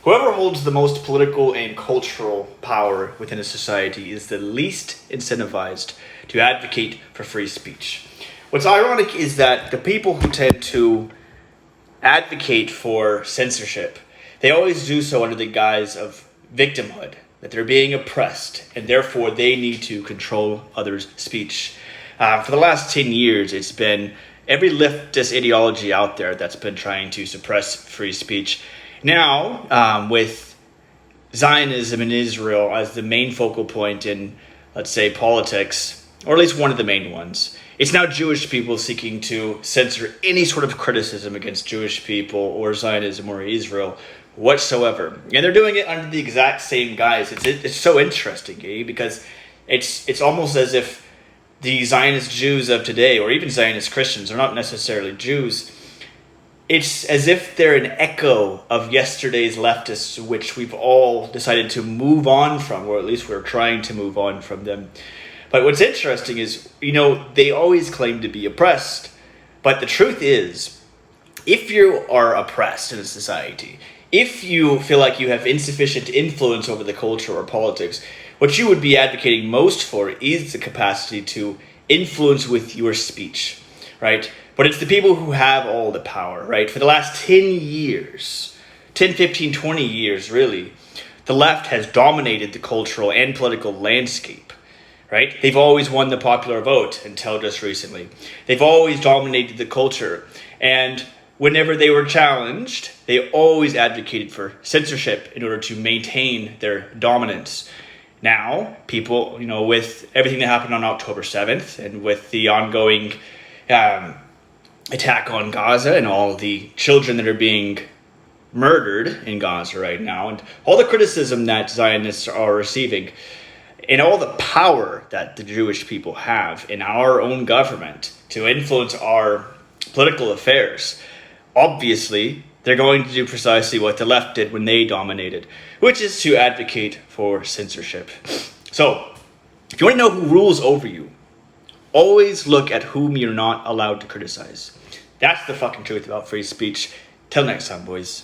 Whoever holds the most political and cultural power within a society is the least incentivized to advocate for free speech. What's ironic is that the people who tend to advocate for censorship, they always do so under the guise of victimhood, that they're being oppressed, and therefore they need to control others' speech. For the last 10 years, it's been every leftist ideology out there that's been trying to suppress free speech. Now, with Zionism in Israel as the main focal point in, let's say, politics, or at least one of the main ones, it's now Jewish people seeking to censor any sort of criticism against Jewish people or Zionism or Israel whatsoever. And they're doing it under the exact same guise. It's so interesting, because it's almost as if the Zionist Jews of today, or even Zionist Christians, are not necessarily Jews. It's as if they're an echo of yesterday's leftists, which we've all decided to move on from, or at least we're trying to move on from them. But what's interesting is, they always claim to be oppressed. But the truth is, if you are oppressed in a society, if you feel like you have insufficient influence over the culture or politics, what you would be advocating most for is the capacity to influence with your speech, right? But it's the people who have all the power, right? For the last 10 years, 10, 15, 20 years, really, the left has dominated the cultural and political landscape, right? They've always won the popular vote until just recently. They've always dominated the culture. And whenever they were challenged, they always advocated for censorship in order to maintain their dominance. Now, people, with everything that happened on October 7th and with the ongoing attack on Gaza and all the children that are being murdered in Gaza right now, and all the criticism that Zionists are receiving, and all the power that the Jewish people have in our own government to influence our political affairs, obviously, they're going to do precisely what the left did when they dominated, which is to advocate for censorship. So, if you want to know who rules over you, always look at whom you're not allowed to criticize. That's the fucking truth about free speech. Till next time, boys.